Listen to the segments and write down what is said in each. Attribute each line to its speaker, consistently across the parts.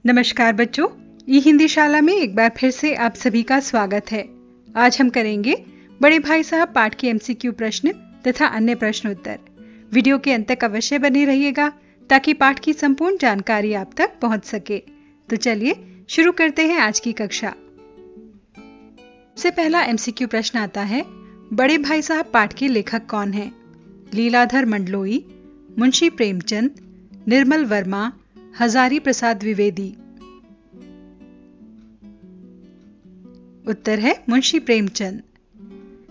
Speaker 1: नमस्कार बच्चों, ई हिंदी शाला में एक बार फिर से आप सभी का स्वागत है। आज हम करेंगे बड़े भाई साहब पाठ के एमसीक्यू प्रश्न तथा अन्य प्रश्न उत्तर। वीडियो के अंत तक अवश्य बने रहिएगा ताकि पाठ की संपूर्ण जानकारी आप तक पहुंच सके। तो चलिए शुरू करते हैं आज की कक्षा। सबसे पहला एमसीक्यू प्रश्न आता है, बड़े भाई साहब पाठ के लेखक कौन हैं? लीलाधर मंडलोई, मुंशी प्रेमचंद, निर्मल वर्मा, हजारी प्रसाद द्विवेदी। उत्तर है मुंशी प्रेमचंद।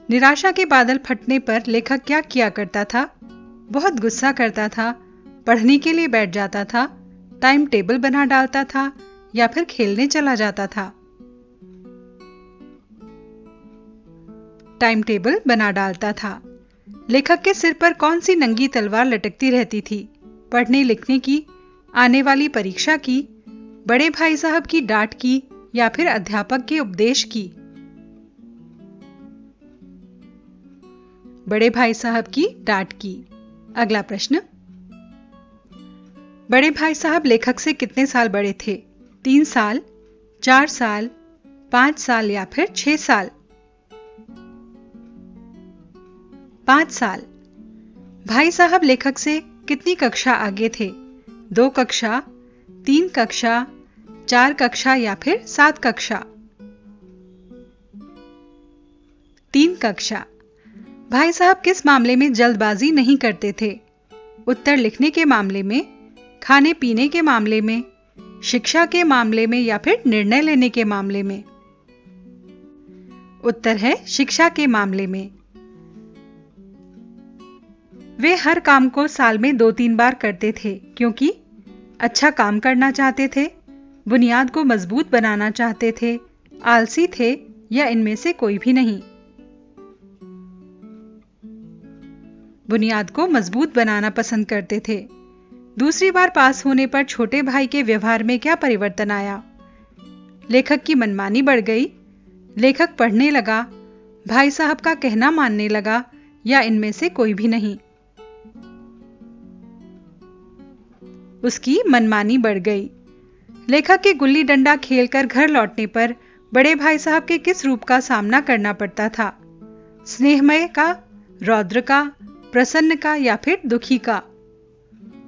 Speaker 1: निराशा के बादल फटने पर लेखक क्या किया करता था? बहुत गुस्सा करता था, पढ़ने के लिए बैठ जाता था, टाइम टेबल बना डालता था या फिर खेलने चला जाता था? टाइम टेबल बना डालता था। लेखक के सिर पर कौन सी नंगी तलवार लटकती रहती थी? पढ़ने लिखने की, आने वाली परीक्षा की, बड़े भाई साहब की डांट की या फिर अध्यापक के उपदेश की? बड़े भाई साहब की डांट की। अगला प्रश्न, बड़े भाई साहब लेखक से कितने साल बड़े थे? 3 साल, 4 साल, 5 साल या फिर 6 साल? 5 साल। भाई साहब लेखक से कितनी कक्षा आगे थे? 2 कक्षा, 3 कक्षा, 4 कक्षा या फिर 7 कक्षा? 3 कक्षा। भाई साहब किस मामले में जल्दबाजी नहीं करते थे? उत्तर लिखने के मामले में, खाने पीने के मामले में, शिक्षा के मामले में या फिर निर्णय लेने के मामले में? उत्तर है शिक्षा के मामले में। वे हर काम को साल में 2-3 बार करते थे क्योंकि अच्छा काम करना चाहते थे, बुनियाद को मजबूत बनाना चाहते थे, आलसी थे या इनमें से कोई भी नहीं? बुनियाद को मजबूत बनाना पसंद करते थे। दूसरी बार पास होने पर छोटे भाई के व्यवहार में क्या परिवर्तन आया? लेखक की मनमानी बढ़ गई, लेखक पढ़ने लगा, भाई साहब का कहना मानने लगा या इनमें से कोई भी नहीं? उसकी मनमानी बढ़ गई। लेखक के गुल्ली डंडा खेलकर घर लौटने पर बड़े भाई साहब के किस रूप का सामना करना पड़ता था? स्नेहमय का, रौद्र का, प्रसन्न का या फिर दुखी का?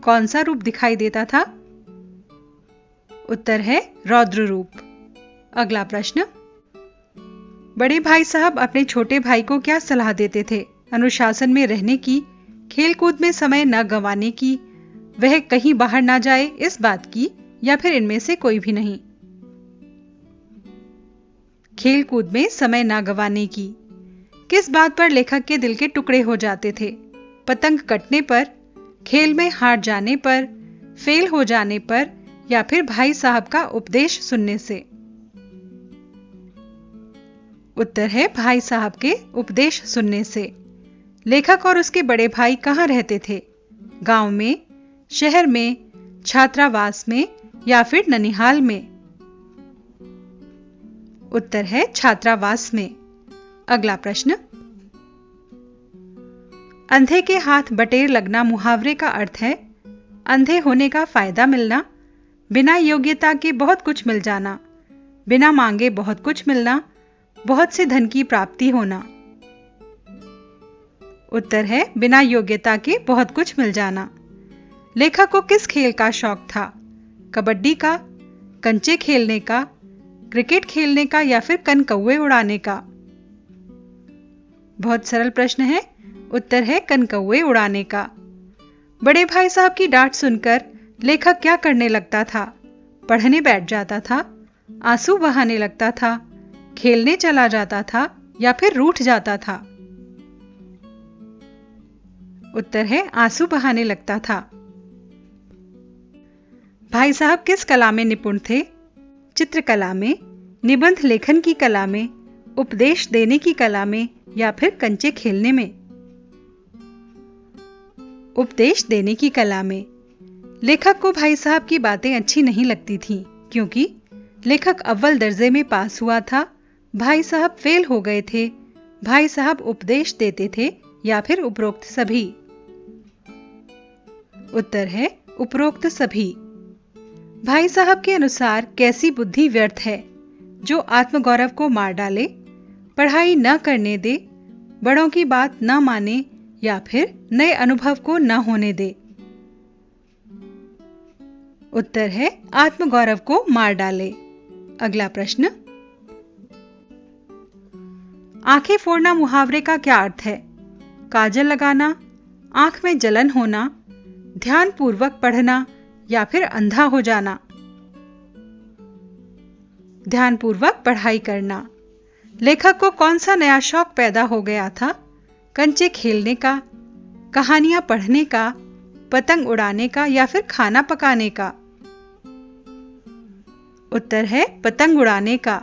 Speaker 1: कौन सा रूप दिखाई देता था? उत्तर है रौद्र रूप। अगला प्रश्न, बड़े भाई साहब अपने छोटे भाई को क्या सलाह देते थे? अनुशासन में रहने की, खेलकूद में समय न गंवाने की, वह कहीं बाहर ना जाए इस बात की या फिर इनमें से कोई भी नहीं? खेलकूद में समय ना गंवाने की। किस बात पर लेखक के दिल के टुकड़े हो जाते थे? पतंग कटने पर, खेल में हार जाने पर, फेल हो जाने पर या फिर भाई साहब का उपदेश सुनने से? उत्तर है भाई साहब के उपदेश सुनने से। लेखक और उसके बड़े भाई कहां रहते थे? गांव में, शहर में, छात्रावास में या फिर ननिहाल में? उत्तर है छात्रावास में। अगला प्रश्न, अंधे के हाथ बटेर लगना मुहावरे का अर्थ है अंधे होने का फायदा मिलना, बिना योग्यता के बहुत कुछ मिल जाना, बिना मांगे बहुत कुछ मिलना, बहुत से धन की प्राप्ति होना? उत्तर है बिना योग्यता के बहुत कुछ मिल जाना। लेखक को किस खेल का शौक था? कबड्डी का, कंचे खेलने का, क्रिकेट खेलने का या फिर कनकौवे उड़ाने का? बहुत सरल प्रश्न है। उत्तर है कनकौवे उड़ाने का। बड़े भाई साहब की डांट सुनकर लेखक क्या करने लगता था? पढ़ने बैठ जाता था, आंसू बहाने लगता था, खेलने चला जाता था या फिर रूठ जाता था? उत्तर है आंसू बहाने लगता था। भाई साहब किस कला में निपुण थे? चित्रकला में, निबंध लेखन की कला में, उपदेश देने की कला में या फिर कंचे खेलने में? उपदेश देने की कला में। लेखक को भाई साहब की बातें अच्छी नहीं लगती थीं क्योंकि लेखक अव्वल दर्जे में पास हुआ था, भाई साहब फेल हो गए थे, भाई साहब उपदेश देते थे या फिर उपरोक्त सभी? उत्तर है उपरोक्त सभी। भाई साहब के अनुसार कैसी बुद्धि व्यर्थ है जो आत्मगौरव को मार डाले, पढ़ाई न करने दे, बड़ों की बात न माने या फिर नए अनुभव को न होने दे? उत्तर है आत्मगौरव को मार डाले। अगला प्रश्न, आंखें फोड़ना मुहावरे का क्या अर्थ है? काजल लगाना, आंख में जलन होना, ध्यान पूर्वक पढ़ना या फिर अंधा हो जाना? ध्यान पूर्वक पढ़ाई करना। लेखक को कौन सा नया शौक पैदा हो गया था? कंचे खेलने का, कहानियां पढ़ने का, पतंग उड़ाने का या फिर खाना पकाने का? उत्तर है पतंग उड़ाने का।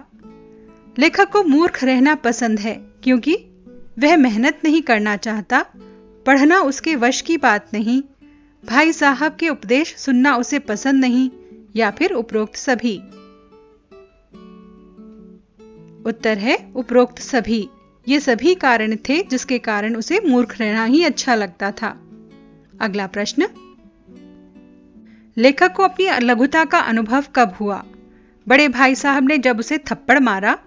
Speaker 1: लेखक को मूर्ख रहना पसंद है क्योंकि वह मेहनत नहीं करना चाहता, पढ़ना उसके वश की बात नहीं, भाई साहब के उपदेश सुनना उसे पसंद नहीं या फिर उपरोक्त सभी? उत्तर है उपरोक्त सभी। ये सभी कारण थे जिसके कारण उसे मूर्ख रहना ही अच्छा लगता था। अगला प्रश्न, लेखक को अपनी लघुता का अनुभव कब हुआ? बड़े भाई साहब ने जब उसे थप्पड़ मारा,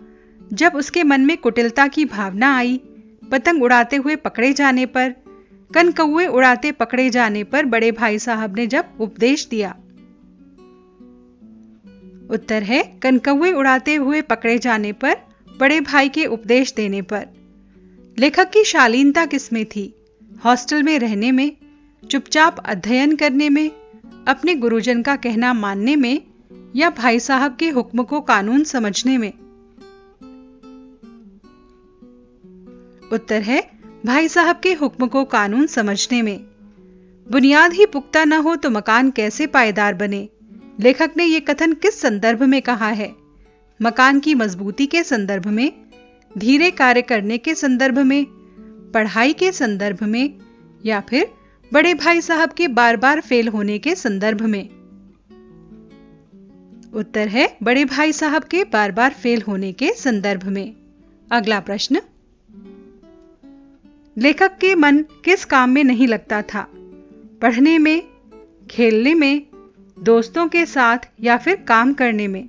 Speaker 1: जब उसके मन में कुटिलता की भावना आई, पतंग उड़ाते हुए पकड़े जाने पर, कनकौए उड़ाते पकड़े जाने पर बड़े भाई साहब ने जब उपदेश दिया? उत्तर है कनकौए उड़ाते हुए पकड़े जाने पर, बड़े भाई के उपदेश देने पर। लेखक की शालीनता किसमें थी? हॉस्टल में रहने में, चुपचाप अध्ययन करने में, अपने गुरुजन का कहना मानने में या भाई साहब के हुक्म को कानून समझने में? उत्तर है भाई साहब के हुक्म को कानून समझने में। बुनियाद ही पुख्ता न हो तो मकान कैसे पायदार बने? लेखक ने यह कथन किस संदर्भ में कहा है? मकान की मजबूती के संदर्भ में, धीरे कार्य करने के संदर्भ में, पढ़ाई के संदर्भ में या फिर बड़े भाई साहब के बार बार फेल होने के संदर्भ में? उत्तर है बड़े भाई साहब के बार बार फेल होने के संदर्भ में। अगला प्रश्न, लेखक के मन किस काम में नहीं लगता था? पढ़ने में, खेलने में, दोस्तों के साथ या फिर काम करने में?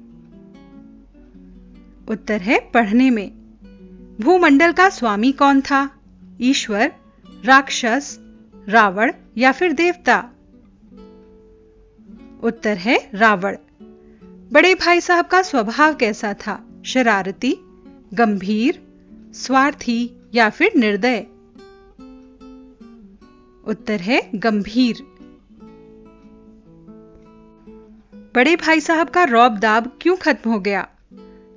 Speaker 1: उत्तर है पढ़ने में। भूमंडल का स्वामी कौन था? ईश्वर, राक्षस, रावण या फिर देवता? उत्तर है रावण। बड़े भाई साहब का स्वभाव कैसा था? शरारती, गंभीर, स्वार्थी या फिर निर्दय? उत्तर है गंभीर। बड़े भाई साहब का रौब दाब क्यों खत्म हो गया?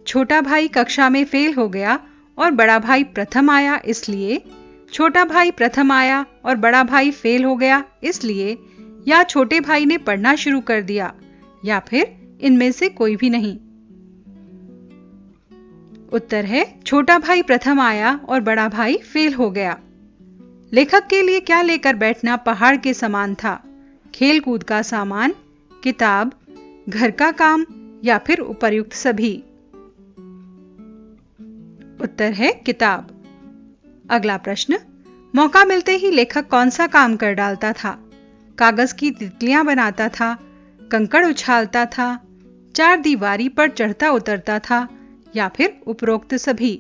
Speaker 1: छोटा भाई कक्षा में फेल हो गया और बड़ा भाई प्रथम आया इसलिए, छोटा भाई प्रथम आया और बड़ा भाई फेल हो गया इसलिए, या छोटे भाई ने पढ़ना शुरू कर दिया, या फिर इनमें से कोई भी नहीं? उत्तर है छोटा भाई प्रथम आया और बड़ा भाई फेल हो गया। लेखक के लिए क्या लेकर बैठना पहाड़ के समान था? खेल कूद का सामान, किताब, घर का काम या फिर उपर्युक्त सभी? उत्तर है किताब। अगला प्रश्न, मौका मिलते ही लेखक कौन सा काम कर डालता था? कागज की तितलियां बनाता था, कंकड़ उछालता था, चार दीवारी पर चढ़ता उतरता था या फिर उपरोक्त सभी?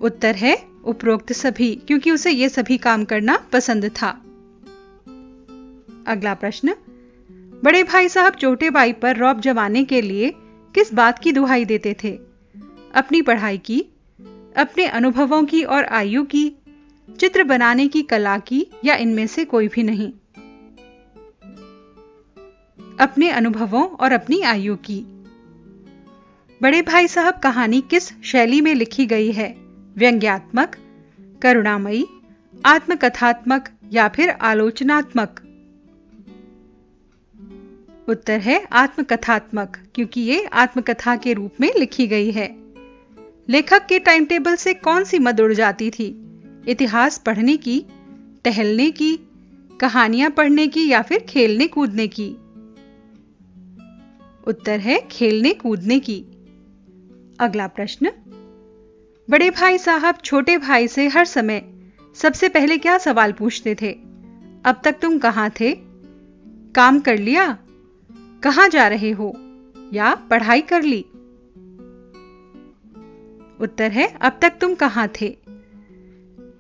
Speaker 1: उत्तर है उपरोक्त सभी, क्योंकि उसे ये सभी काम करना पसंद था। अगला प्रश्न, बड़े भाई साहब छोटे भाई पर रौब जमाने के लिए किस बात की दुहाई देते थे? अपनी पढ़ाई की, अपने अनुभवों की और आयु की, चित्र बनाने की कला की या इनमें से कोई भी नहीं? अपने अनुभवों और अपनी आयु की। बड़े भाई साहब कहानी किस शैली में लिखी गई है? व्यंग्यात्मक, करुणामयी, आत्मकथात्मक या फिर आलोचनात्मक? उत्तर है आत्मकथात्मक, क्योंकि ये आत्मकथा के रूप में लिखी गई है। लेखक के टाइम टेबल से कौन सी मद उड़ जाती थी? इतिहास पढ़ने की, टहलने की, कहानियां पढ़ने की या फिर खेलने कूदने की? उत्तर है खेलने कूदने की। अगला प्रश्न, बड़े भाई साहब छोटे भाई से हर समय सबसे पहले क्या सवाल पूछते थे? अब तक तुम कहां थे? काम कर लिया? कहाँ जा रहे हो? या पढ़ाई कर ली? उत्तर है, अब तक तुम कहाँ थे?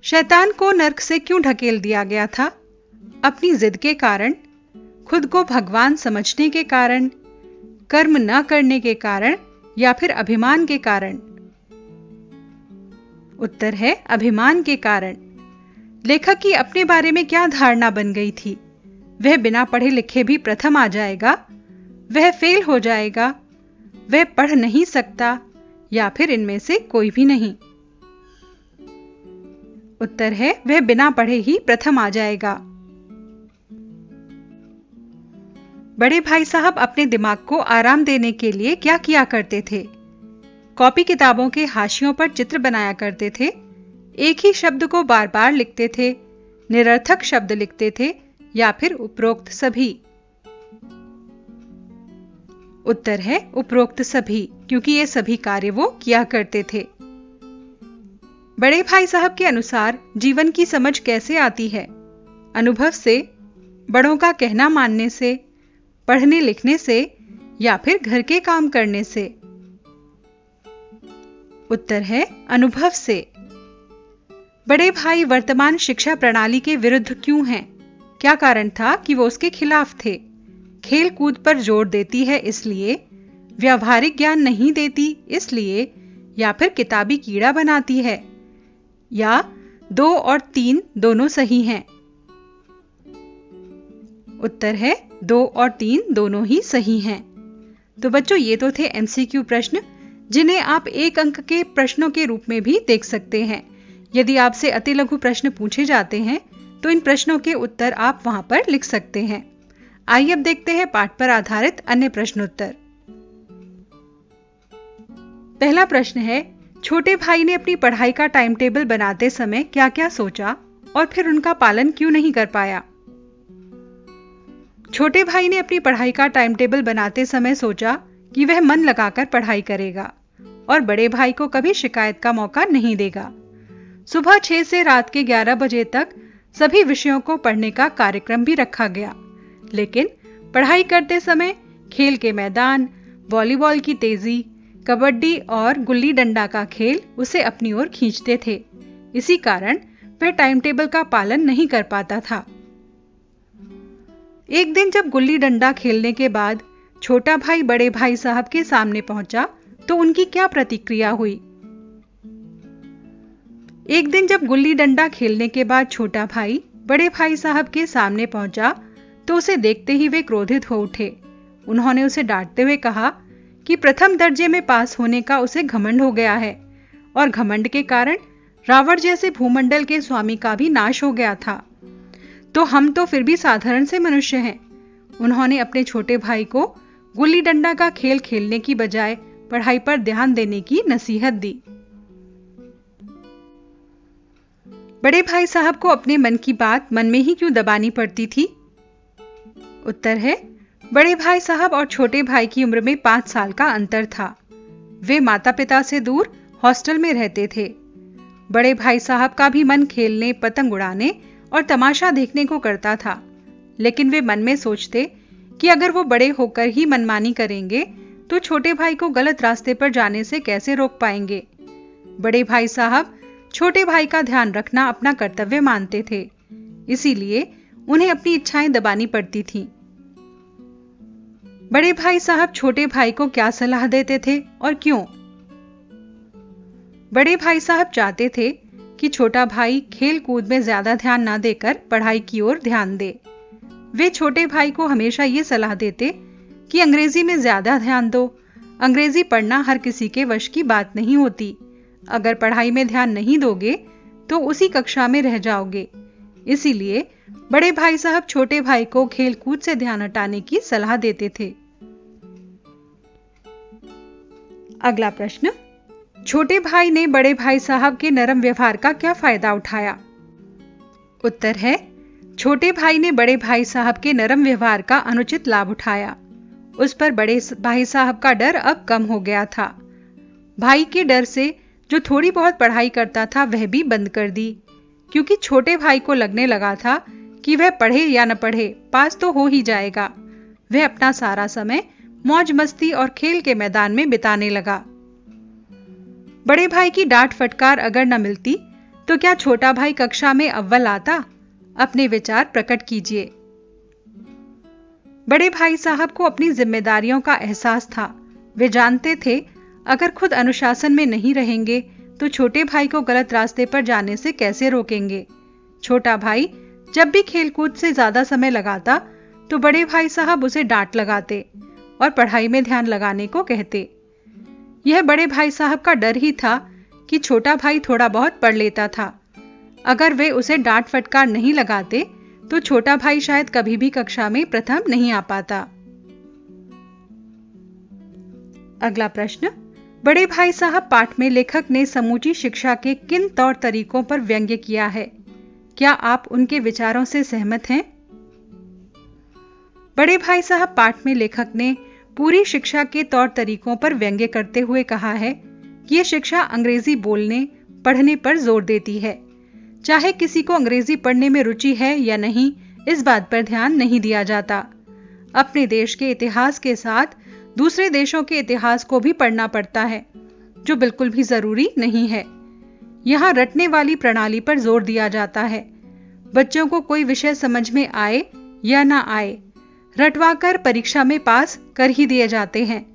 Speaker 1: शैतान को नर्क से क्यों ढकेल दिया गया था? अपनी जिद के कारण, खुद को भगवान समझने के कारण, कर्म न करने के कारण या फिर अभिमान के कारण? उत्तर है, अभिमान के कारण। लेखक की अपने बारे में क्या धारणा बन गई थी? वह बिना पढ़े लिखे भी प्रथम आ जाएगा, वह फेल हो जाएगा, वह पढ़ नहीं सकता, या फिर इनमें से कोई भी नहीं? उत्तर है, वह बिना पढ़े ही प्रथम आ जाएगा। बड़े भाई साहब अपने दिमाग को आराम देने के लिए क्या किया करते थे? कॉपी किताबों के हाशियों पर चित्र बनाया करते थे, एक ही शब्द को बार बार लिखते थे, निरर्थक शब्द लिखते थे, या फिर उपरोक्त सभी? उत्तर है, उपरोक्त सभी, क्योंकि ये सभी कार्य वो किया करते थे। बड़े भाई साहब के अनुसार जीवन की समझ कैसे आती है? अनुभव से, बड़ों का कहना मानने से, पढ़ने लिखने से, या फिर घर के काम करने से? उत्तर है, अनुभव से। बड़े भाई वर्तमान शिक्षा प्रणाली के विरुद्ध क्यों हैं? क्या कारण था कि वो उसके खिलाफ थे? खेल कूद पर जोर देती है इसलिए, व्यावहारिक ज्ञान नहीं देती इसलिए, या फिर किताबी कीड़ा बनाती है? या 2 और 3 दोनों सही हैं? उत्तर है, 2 और 3 दोनों ही सही हैं। तो बच्चों, ये तो थे एमसीक्यू प्रश्न, जिन्हें आप 1 अंक के प्रश्नों के रूप में भी देख सकते हैं। यदि आपसे अति लघु प्रश्न पूछे जाते हैं तो इन प्रश्नों के उत्तर आप वहां पर लिख सकते हैं। आइए अब देखते हैं पाठ पर आधारित अन्य प्रश्नोत्तर। पहला प्रश्न है, छोटे भाई ने अपनी पढ़ाई का टाइम टेबल बनाते समय क्या क्या सोचा और फिर उनका पालन क्यों नहीं कर पाया? छोटे भाई ने अपनी पढ़ाई का टाइम टेबल बनाते समय सोचा कि वह मन लगाकर पढ़ाई करेगा और बड़े भाई को कभी शिकायत का मौका नहीं देगा। सुबह 6 से रात के 11 बजे तक सभी विषयों को पढ़ने का कार्यक्रम भी रखा गया, लेकिन पढ़ाई करते समय खेल के मैदान, वॉलीबॉल की तेजी, कबड्डी और गुल्ली डंडा का खेल उसे अपनी ओर खींचते थे। इसी कारण वह टाइम टेबल का पालन नहीं कर पाता था। एक दिन जब गुल्ली डंडा खेलने के बाद छोटा भाई बड़े भाई साहब के सामने पहुंचा तो उनकी क्या प्रतिक्रिया हुई? एक दिन जब गुल्ली डंडा खेलने के बाद छोटा भाई बड़े भाई साहब के सामने पहुंचा तो उसे देखते ही वे क्रोधित हो उठे। उन्होंने उसे डांटते हुए कहा कि प्रथम दर्जे में पास होने का उसे घमंड हो गया है और घमंड के कारण रावण जैसे भूमंडल के स्वामी का भी नाश हो गया था, तो हम तो फिर भी साधारण से मनुष्य हैं। उन्होंने अपने छोटे भाई को गुल्ली डंडा का खेल खेलने की बजाय पढ़ाई पर ध्यान देने की नसीहत दी। बड़े भाई साहब को अपने मन की बात मन में ही क्यों दबानी पड़ती थी? उत्तर है, बड़े भाई साहब और छोटे भाई की उम्र में 5 साल का अंतर था। वे माता पिता से दूर हॉस्टल में रहते थे। बड़े भाई साहब का भी मन खेलने, पतंग उड़ाने और तमाशा देखने को करता था, लेकिन वे मन में सोचते कि अगर वो बड़े होकर ही मनमानी करेंगे तो छोटे भाई को गलत रास्ते पर जाने से कैसे रोक पाएंगे। बड़े भाई साहब छोटे भाई का ध्यान रखना अपना कर्तव्य मानते थे, इसीलिए उन्हें अपनी इच्छाएं दबानी पड़ती थीं। बड़े भाई साहब छोटे भाई को क्या सलाह देते थे और क्यों? बड़े भाई साहब चाहते थे कि छोटा भाई खेल कूद में ज्यादा ध्यान ना देकर पढ़ाई की ओर ध्यान दे। वे छोटे भाई को हमेशा ये सलाह देते कि अंग्रेजी में ज्यादा ध्यान दो, अंग्रेजी पढ़ना हर किसी के वश की बात नहीं होती, अगर पढ़ाई में ध्यान नहीं दोगे तो उसी कक्षा में रह जाओगे। इसीलिए बड़े भाई साहब छोटे भाई को खेल कूद से ध्यान हटाने की सलाह देते थे। अगला प्रश्न, छोटे भाई ने बड़े भाई साहब के नरम व्यवहार का क्या फायदा उठाया? उत्तर है, छोटे भाई ने बड़े भाई साहब के नरम व्यवहार का अनुचित लाभ उठाया। उस पर बड़े भाई साहब का डर अब कम हो गया था। भाई के डर से जो थोड़ी बहुत पढ़ाई करता था वह भी बंद कर दी, क्योंकि छोटे भाई को लगने लगा था कि वह पढ़े या न पढ़े, पास तो हो ही जाएगा। वह अपना सारा समय मौज मस्ती और खेल के मैदान में बिताने लगा। बड़े भाई की डांट फटकार अगर न मिलती तो क्या छोटा भाई कक्षा में अव्वल आता? अपने विचार प्रकट कीजिए। बड़े भाई साहब को अपनी जिम्मेदारियों का एहसास था। वे जानते थे अगर खुद अनुशासन में नहीं रहेंगे तो छोटे भाई को गलत रास्ते पर जाने से कैसे रोकेंगे। छोटा भाई जब भी खेलकूद से ज्यादा समय लगाता तो बड़े भाई साहब उसे डांट लगाते और पढ़ाई में ध्यान लगाने को कहते। यह बड़े भाई साहब का डर ही था कि छोटा भाई थोड़ा बहुत पढ़ लेता था। अगर वे उसे डांट फटकार नहीं लगाते तो छोटा भाई शायद कभी भी कक्षा में प्रथम नहीं आ पाता। अगला प्रश्न, बड़े भाई साहब पाठ में लेखक ने समूची शिक्षा के किन तौर तरीकों पर व्यंग्य किया है? क्या आप उनके विचारों से सहमत हैं? बड़े भाई साहब पाठ में लेखक ने पूरी शिक्षा के तौर तरीकों पर व्यंग्य करते हुए कहा है कि यह शिक्षा अंग्रेजी बोलने पढ़ने पर जोर देती है। चाहे किसी को अंग्रेजी पढ़ने में रुचि है या नहीं, इस बात पर ध्यान नहीं दिया जाता। अपने देश के इतिहास के साथ दूसरे देशों के इतिहास को भी पढ़ना पड़ता है, जो बिल्कुल भी जरूरी नहीं है। यहाँ रटने वाली प्रणाली पर जोर दिया जाता है। बच्चों को कोई विषय समझ में आए या ना आए, रटवाकर परीक्षा में पास कर ही दिए जाते हैं।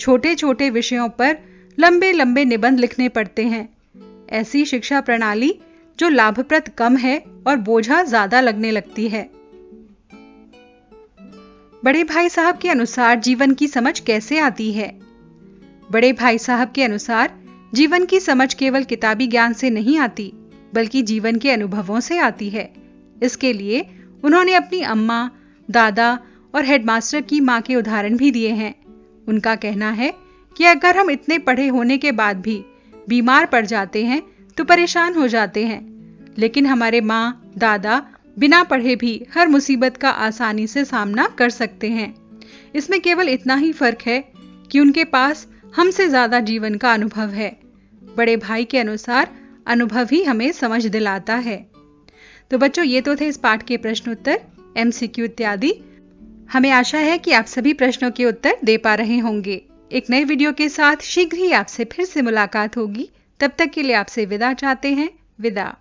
Speaker 1: छोटे छोटे विषयों पर लंबे लंबे निबंध लिखने पड़ते हैं। ऐसी शिक्षा प्रणाली जो लाभप्रद कम है और बोझा ज्यादा लगने लगती है। बड़े भाई साहब के अनुसार जीवन की समझ कैसे आती है? बड़े भाई साहब के अनुसार जीवन की समझ केवल किताबी ज्ञान से नहीं आती, बल्कि जीवन के अनुभवों से आती है। इसके लिए उन्होंने अपनी अम्मा, दादा और हेडमास्टर की मां के उदाहरण भी दिए हैं। उनका कहना है कि अगर हम इतने पढ़े होने के बाद भी बीमार पड़ जाते हैं तो परेशान हो जाते हैं, लेकिन हमारे मां, दादा बिना पढ़े भी हर मुसीबत का आसानी से सामना कर सकते हैं। इसमें केवल इतना ही फर्क है कि उनके पास हमसे ज्यादा जीवन का अनुभव है। बड़े भाई के अनुसार अनुभव ही हमें समझ दिलाता है। तो बच्चों, ये तो थे इस पाठ के प्रश्नोत्तर, MCQ इत्यादि। हमें आशा है कि आप सभी प्रश्नों के उत्तर दे पा रहे होंगे। एक नए वीडियो के साथ शीघ्र ही आपसे फिर से मुलाकात होगी। तब तक के लिए आपसे विदा चाहते हैं। विदा।